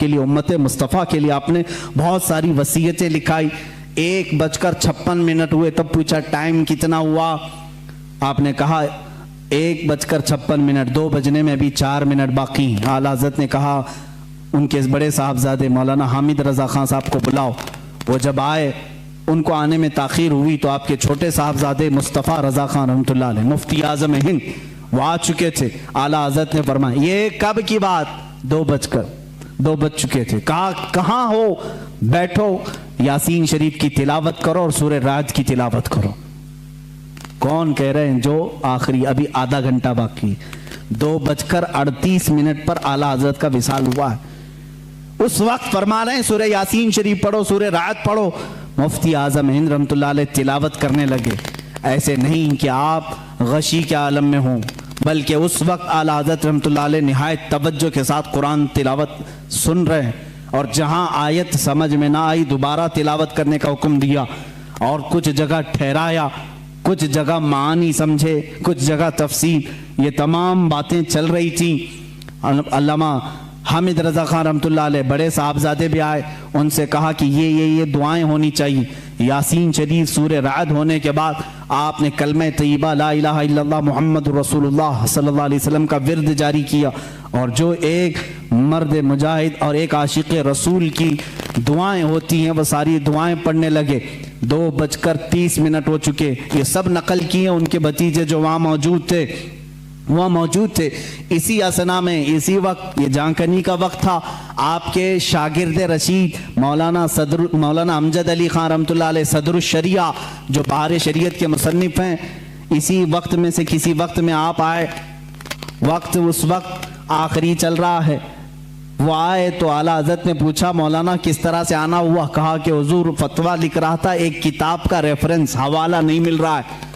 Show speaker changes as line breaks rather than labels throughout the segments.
کے لیے، امت مصطفیٰ کے لیے آپ نے بہت ساری وصیتیں لکھائی۔ 1:56 ہوئے، تب پوچھا ٹائم کتنا ہوا؟ آپ نے کہا 1:56، 2 بجنے میں ابھی 4 منٹ باقی ہیں۔ اعلیٰ حضرت نے کہا ان کے بڑے صاحبزادے مولانا حامد رضا خان صاحب کو بلاؤ۔ وہ جب آئے، ان کو آنے میں تاخیر ہوئی تو آپ کے چھوٹے صاحبزادے مصطفیٰ رضا خان رحمۃ اللہ علیہ، مفتی اعظم ہند، وہ آ چکے تھے۔ اعلیٰ حضرت نے فرمایا یہ کب کی بات؟ 2 بج چکے تھے۔ کہا کہاں ہو؟ بیٹھو، یاسین شریف کی تلاوت کرو اور سورہ رعد کی تلاوت کرو۔ کون کہہ رہے ہیں جو آخری ابھی آدھا گھنٹہ باقی؟ 2:38 پر اعلیٰ حضرت کا وصال ہوا ہے۔ اس وقت فرما رہے ہیں سورہ یاسین شریف پڑھو، سورہ رعد پڑھو۔ مفتی اعظم ہند رحمۃ اللہ علیہ تلاوت کرنے لگے۔ ایسے نہیں کہ آپ غشی کے عالم میں ہوں، بلکہ اس وقت اعلیٰ حضرت رحمۃ اللہ علیہ نہایت توجہ کے ساتھ قرآن تلاوت سن رہے ہیں، اور جہاں آیت سمجھ میں نہ آئی دوبارہ تلاوت کرنے کا حکم دیا، اور کچھ جگہ ٹھہرایا، کچھ جگہ معانی سمجھے، کچھ جگہ تفسیر، یہ تمام باتیں چل رہی تھیں۔ علامہ حامد رضا خان رحمۃ اللہ علیہ بڑے صاحبزادے بھی آئے، ان سے کہا کہ یہ دعائیں ہونی چاہیے۔ یاسین شریف سورہ رعد ہونے کے بعد آپ نے کلمہ طیبہ لا الہ الا اللہ محمد رسول اللہ صلی اللہ علیہ وسلم کا ورد جاری کیا، اور جو ایک مرد مجاہد اور ایک عاشق رسول کی دعائیں ہوتی ہیں وہ ساری دعائیں پڑھنے لگے۔ 2:30 ہو چکے۔ یہ سب نقل کیے ان کے بھتیجے جو وہاں موجود تھے۔ اسی اسنا میں، اسی وقت، یہ جانکنی کا وقت تھا، آپ کے شاگرد رشید مولانا امجد علی خان رحمۃ اللہ علیہ صدر الشریعہ، جو بہار شریعت کے مصنف ہیں، اسی وقت میں سے کسی وقت میں آپ آئے۔ وقت اس وقت آخری چل رہا ہے۔ وہ آئے تو اعلیٰ حضرت نے پوچھا مولانا کس طرح سے آنا ہوا؟ کہا کہ حضور فتویٰ لکھ رہا تھا، ایک کتاب کا ریفرنس حوالہ نہیں مل رہا ہے،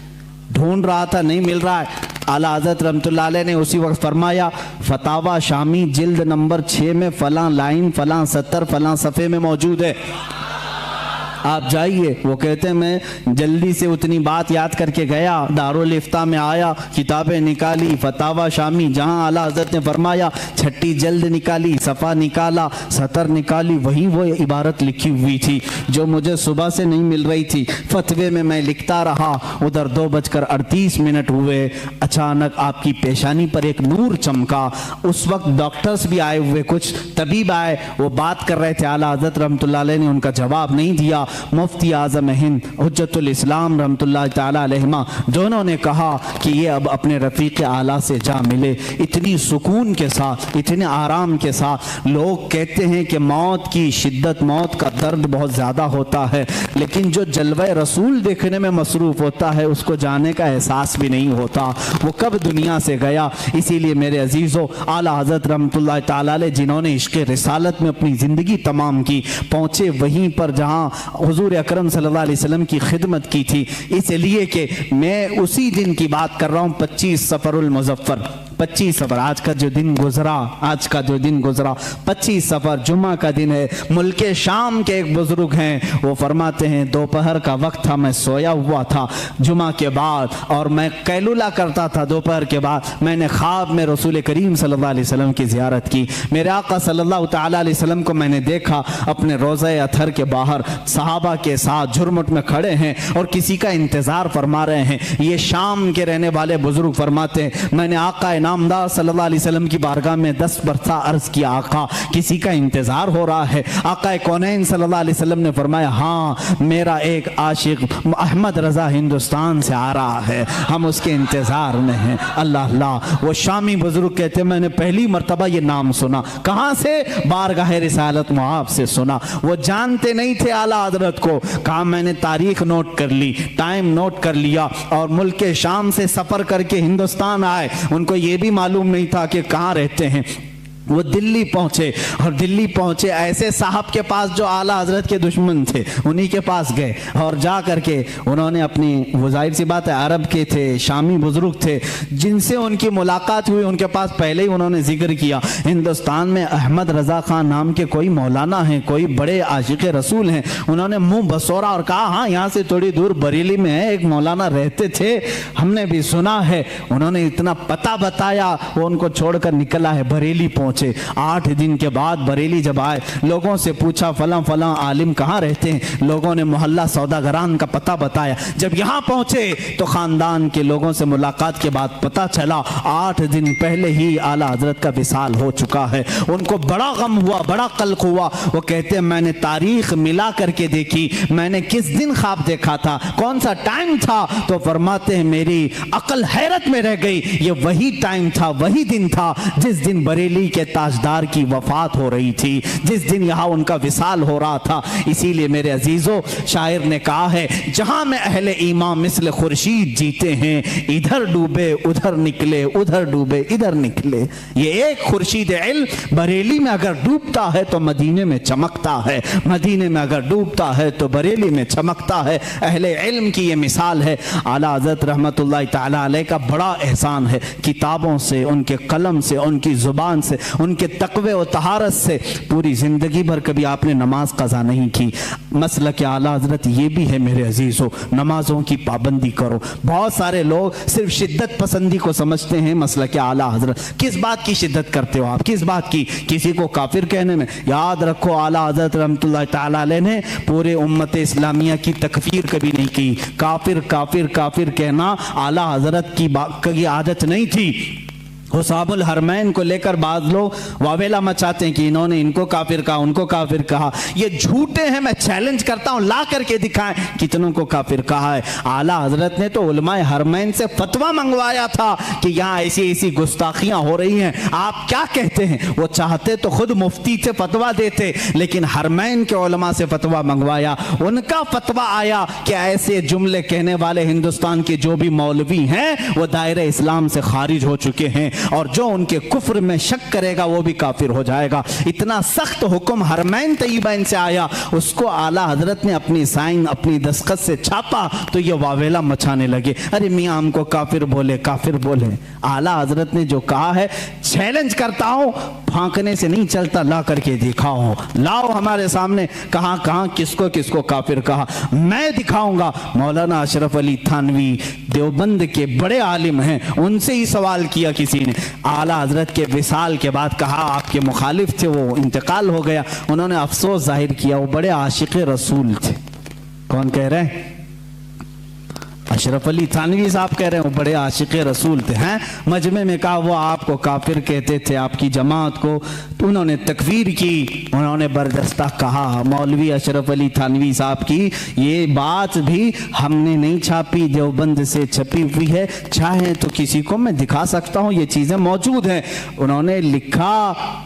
ڈھونڈ رہا تھا، نہیں مل رہا ہے۔ اعلیٰ حضرت رحمۃ اللہ علیہ نے اسی وقت فرمایا فتاویٰ شامی جلد نمبر 6 میں فلاں لائن، فلاں سطر، فلاں صفحے میں موجود ہے، آپ جائیے۔ وہ کہتے ہیں میں جلدی سے اتنی بات یاد کر کے گیا، دارالفتاء میں آیا، کتابیں نکالی، فتاویٰ شامی جہاں اعلیٰ حضرت نے فرمایا 6 جلد نکالی، صفحہ نکالا، سطر نکالی، وہی وہ عبارت لکھی ہوئی تھی جو مجھے صبح سے نہیں مل رہی تھی۔ فتوے میں لکھتا رہا، ادھر 2:38 ہوئے، اچانک آپ کی پیشانی پر ایک نور چمکا۔ اس وقت ڈاکٹرز بھی آئے ہوئے، کچھ طبیب آئے، وہ بات کر رہے تھے، اعلیٰ حضرت رحمۃ اللہ علیہ نے ان کا جواب نہیں دیا۔ مفتی اعظم ہند حجت الاسلام رحمۃ اللہ تعالی علیہما دونوں نے کہا کہ یہ اب اپنے رفیق اعلیٰ سے جا ملے۔ اتنی سکون کے ساتھ، اتنے آرام کے ساتھ۔ لوگ کہتے ہیں کہ موت کی شدت، موت کا درد بہت زیادہ ہوتا ہے، لیکن جو جلوہ رسول دیکھنے میں مصروف ہوتا ہے اس کو جانے کا احساس بھی نہیں ہوتا، وہ کب دنیا سے گیا۔ اسی لیے میرے عزیزو، اعلیٰ حضرت رحمۃ اللہ تعالی علیہ جنہوں نے عشق رسالت میں اپنی زندگی تمام کی، پہنچے وہیں پر جہاں حضور اکرم صلی اللہ علیہ وسلم کی خدمت کی تھی۔ اس لیے کہ میں اسی دن کی بات کر رہا ہوں، 25 صفر المظفر، 25 صفر، آج کا جو دن گزرا 25 صفر جمعہ کا دن ہے۔ ملک شام کے ایک بزرگ ہیں، وہ فرماتے ہیں دوپہر کا وقت تھا، میں سویا ہوا تھا جمعہ کے بعد، اور میں قیلولہ کرتا تھا دوپہر کے بعد۔ میں نے خواب میں رسول کریم صلی اللہ علیہ وسلم کی زیارت کی، میرے آقا صلی اللہ تعالی علیہ وسلم کو میں نے دیکھا اپنے روضہ اطہر کے باہر صحابہ کے ساتھ جھرمٹ میں کھڑے ہیں اور کسی کا انتظار فرما رہے ہیں۔ یہ شام کے رہنے والے بزرگ فرماتے ہیں میں نے آقا نامدار صلی اللہ علیہ وسلم کی بارگاہ میں 10 مرتبہ عرض کیا آقا کسی کا انتظار ہو رہا ہے؟ آقا کونین صلی اللہ علیہ وسلم نے فرمایا ہاں، میرا ایک عاشق احمد رضا ہندوستان سے آ رہا ہے، ہم اس کے انتظار میں ہیں۔ اللہ اللہ، وہ شامی بزرگ کہتے ہیں میں نے پہلی مرتبہ یہ نام سنا۔ کہاں سے؟ بارگاہ رسالت معاف سے سنا۔ وہ جانتے نہیں تھے اعلیٰ حضرت کو، کہا میں نے تاریخ نوٹ کر لی، ٹائم نوٹ کر لیا، اور ملک شام سے سفر کر کے ہندوستان آئے۔ ان کو یہ بھی معلوم نہیں تھا کہ کہاں رہتے ہیں۔ وہ دلی پہنچے، اور دلی پہنچے ایسے صاحب کے پاس جو اعلیٰ حضرت کے دشمن تھے، انہی کے پاس گئے، اور جا کر کے انہوں نے اپنی، وہ ظاہر سی بات ہے عرب کے تھے، شامی بزرگ تھے، جن سے ان کی ملاقات ہوئی ان کے پاس پہلے ہی انہوں نے ذکر کیا ہندوستان میں احمد رضا خان نام کے کوئی مولانا ہیں، کوئی بڑے عاشق رسول ہیں۔ انہوں نے منہ بسورا اور کہا ہاں یہاں سے تھوڑی دور بریلی میں ہے، ایک مولانا رہتے تھے، ہم نے بھی سنا ہے۔ انہوں نے اتنا پتہ بتایا، وہ ان کو چھوڑ کر نکلا ہے، بریلی پہنچ पहुंचे। 8 दिन के बाद बरेली जब आए, लोगों से पूछा फलां फलां आलिम कहाँ रहते हैं, लोगों ने मोहल्ला सौदागरान का पता बताया। जब यहाँ पहुंचे तो खानदान के लोगों से मुलाकात के बाद पता चला 8 दिन पहले ही आला हजरत का विसाल हो चुका है। उनको बड़ा गम हुआ, बड़ा कल्क हुआ। वो कहते हैं मैंने तारीख मिला करके देखी, मैंने किस दिन ख्वाब देखा था, कौन सा टाइम था, तो फरमाते हैं मेरी अकल हैरत में रह गई। ये वही टाइम था, वही दिन था जिस दिन बरेली के ताजदार की वफात हो रही थी, जिस दिन यहाँ उनका विसाल हो रहा था। इसीलिए मेरे अजीजों, शायर ने कहा है जहां में अहले ईमान मिस्ल खुर्शीद जीते हैं, इधर डूबे उधर निकले, उधर डूबे इधर निकले। ये एक खुर्शीद इल्म बरेली में अगर डूबता है तो मदीने में चमकता है, मदीने में अगर डूबता है तो बरेली में चमकता है। अहले इल्म की ये मिसाल है। आला हज़रत रहमतुल्लाह ताला अलैह का बड़ा एहसान है, किताबों से, उनके कलम से, उनकी ज़ुबान से, उनके तक़वे और तहारत से पूरी ज़िंदगी भर कभी आपने नमाज क़ज़ा नहीं की। मसलक आला हज़रत ये भी है मेरे अजीज़ों, नमाज़ों की पाबंदी करो। बहुत सारे लोग सिर्फ शिद्दत पसंदी को समझते हैं मसलक आला हज़रत। किस बात की शिद्दत करते हो आप, किस बात की? किसी को काफिर कहने में? याद रखो आला हज़रत रहमतुल्लाह ताला अलैह ने पूरे उम्मत इस्लामिया की तकफीर कभी नहीं की। काफिर काफिर काफिर कहना आला हज़रत की आदत नहीं थी। हुसाबुल हरमैन को लेकर बाज़ लोग वावेला मचाते हैं कि इन्होंने इनको काफिर कहा, उनको काफिर कहा। ये झूठे हैं, मैं चैलेंज करता हूं, ला करके दिखाएं कितनों को काफिर कहा है। आला हज़रत ने तो उलमाए हरमैन से फतवा मंगवाया था कि यहाँ ऐसी ऐसी गुस्ताखियां हो रही हैं, आप क्या कहते हैं? वो चाहते तो खुद मुफ्ती से फतवा देते, लेकिन हरमैन के उलमा से फतवा मंगवाया। उनका फतवा आया कि ऐसे जुमले कहने वाले हिंदुस्तान के जो भी मौलवी हैं वो दायरे इस्लाम से खारिज हो चुके हैं, और जो उनके कुफ्र में शक करेगा वो भी काफिर हो जाएगा। इतना सख्त हुक्म हरमैन तय्यबैन से आया, उसको आला हज़रत ने अपनी साइन, अपनी दस्तखत से छापा तो ये वावेला मचाने लगे, अरे मियाँ हमको काफिर बोले, काफिर बोले। आला हज़रत ने जो कहा है, चैलेंज करता हूं, फांकने से नहीं चलता, ला करके दिखाओ, लाओ हमारे सामने कहां कहां किसको किसको काफिर कहा, मैं दिखाऊंगा। मौलाना अशरफ अली थानवी देवबंद के बड़े आलिम हैं, उनसे ही सवाल किया किसी ने। आला हज़रत के विसाल के बाद कहा आपके मुखालिफ थे, वो इंतकाल हो गया। उन्होंने अफसोस जाहिर किया, वो बड़े आशिक रसूल थे। कौन कह रहे हैं? अशरफ अली थानवी साहब कह रहे हैं वो बड़े आशिक रसूल थे। हैं मजमे में कहा वो आपको काफिर कहते थे, आपकी जमात को, तो उन्होंने तकफीर की, उन्होंने बर्दस्ता कहा। मौलवी अशरफ अली थानवी साहब की ये बात भी हमने नहीं छापी, देवबंद से छपी हुई है, चाहे तो किसी को मैं दिखा सकता हूँ, ये चीज़ें मौजूद हैं। उन्होंने लिखा,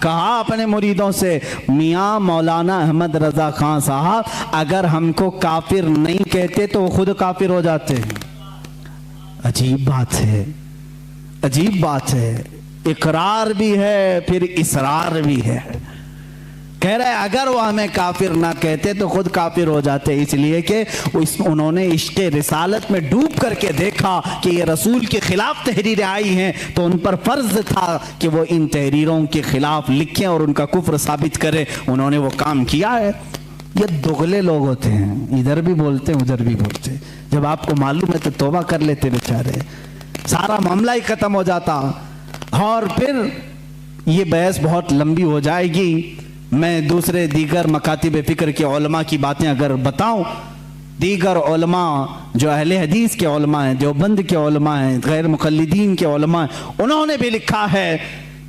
कहा अपने मुरीदों से, मियाँ मौलाना अहमद रज़ा खान साहब अगर हमको काफिर नहीं कहते तो वो खुद काफिर हो जाते हैं। अजीब बात है, अजीब बात है। इकरार भी है फिर इसरार भी है। कह रहे हैं अगर वो हमें काफिर ना कहते तो खुद काफिर हो जाते, इसलिए कि उन्होंने इश्क़ रिसालत में डूब करके देखा कि ये रसूल के खिलाफ तहरीरें आई हैं, तो उन पर फर्ज था कि वो इन तहरीरों के खिलाफ लिखें और उनका कुफ्र साबित करें। उन्होंने वो काम किया है। ये दुगले लोग होते हैं, इधर भी बोलते हैं उधर भी बोलते हैं। जब आपको मालूम है तो तौबा कर लेते बेचारे, सारा मामला ही खत्म हो जाता। और फिर ये बहस बहुत लंबी हो जाएगी। मैं दूसरे दीगर मकातिब फ़िक्र के उलमा की बातें अगर बताऊं, दीगर उलमा जो अहले हदीस के उलमा हैं, देवबंद के उलमा हैं, गैर मुक़ल्लिदीन के उलमा हैं, उन्होंने भी लिखा है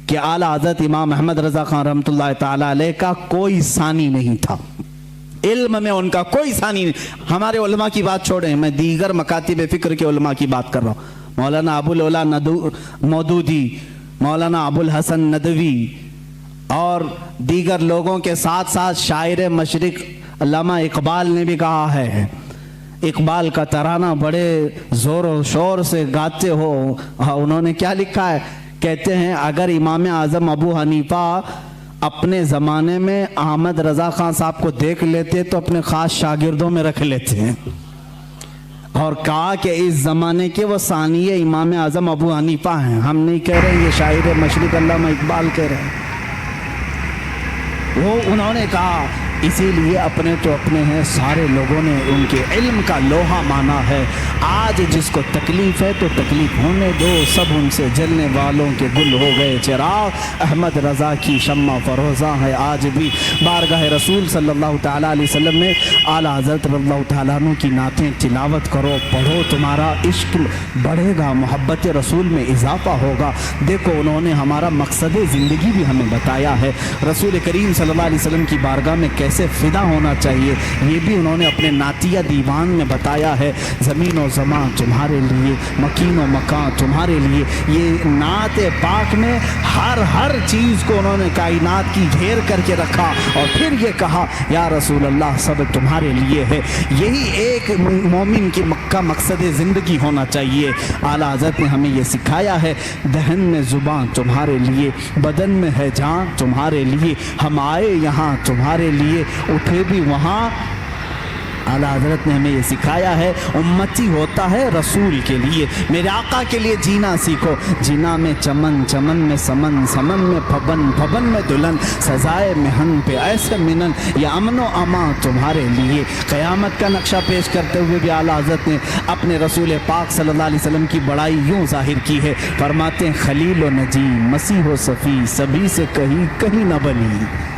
कि आला हज़रत इमाम अहमद रज़ा खान रहमतुल्लाह ताला अलैह का कोई सानी नहीं था, इल्म में उनका कोई सानी नहीं। हमारे उलमा की बात छोड़ें, मैं दीगर मकातिब फ़िक्र के उलमा की बात कर रहा हूँ। मौलाना अबुल ओला मौदूदी, मौलाना अबुल हसन नदवी और दीगर लोगों के साथ साथ शायर मशरिक अल्लामा इकबाल ने भी कहा है। इकबाल का तराना बड़े ज़ोर और शोर से गाते हो। उन्होंने क्या लिखा है? कहते हैं अगर इमाम आज़म अबू हनीफा अपने ज़माने में अहमद रज़ा खान साहब को देख लेते तो अपने ख़ास शागिर्दों में रख लेते हैं, और कहा कि इस ज़माने के वो सानिये इमाम आज़म अबू हनीफा हैं। हम नहीं कह रहे, ये शायर मशरिक अल्लामा इकबाल कह रहे हैं। वो उन्होंने कहा इसीलिए अपने तो अपने हैं, सारे लोगों ने उनके इल्म का लोहा माना है। आज जिसको तकलीफ है तो तकलीफ होने दो, सब उनसे जलने वालों के गुल हो गए चिराग। अहमद रज़ा की शम्मा फरोज़ा है आज भी। बारगाह रसूल सल्लल्लाहु तआला अलैहि वसल्लम में आला हज़रत रज़ियल्लाहु तआला अन्हु की नातें तिलावत करो, पढ़ो, तुम्हारा इश्क बढ़ेगा, मोहब्बत रसूल में इजाफा होगा। देखो उन्होंने हमारा मकसद ज़िंदगी भी हमें बताया है। रसूल करीम सल्लल्लाहु अलैहि वसल्लम की बारगाह में कैसे फ़िदा होना चाहिए ये भी उन्होंने अपने नातिया दीवान में बताया है। ज़मीन व ज़मान तुम्हारे लिए, मकीन व मकान तुम्हारे लिए। ये नात पाक में हर चीज़ को उन्होंने कायनात की घेर करके रखा और फिर ये कहा या रसूल अल्लाह सब तुम्हारे लिए है। यही एक मोमिन की मक्का मकसद ज़िंदगी होना चाहिए। आला हज़रत ने हमें ये सिखाया है, दहन में ज़ुबान तुम्हारे लिए, बदन में है जान तुम्हारे लिए। हम आए यहाँ तुम्हारे लिए, उठे भी वहाँ। आला हज़रत ने हमें ये सिखाया है, उम्मती होता है रसूल के लिए, मेरे आका के लिए जीना सीखो। जीना में चमन, चमन में समन, समन में फबन, फबन में दुल्हन, सजाए महन पे ऐसे मिनन, या अमन व अमा तुम्हारे लिए। क़यामत का नक्शा पेश करते हुए भी आला हज़रत ने अपने रसूल पाक सल्लल्लाहु अलैहि वसल्लम की बड़ाई यूँ ज़ाहिर की है। फरमाते हैं खलील व नजी, मसीह व सफ़ी, सभी से कहीं न बनी।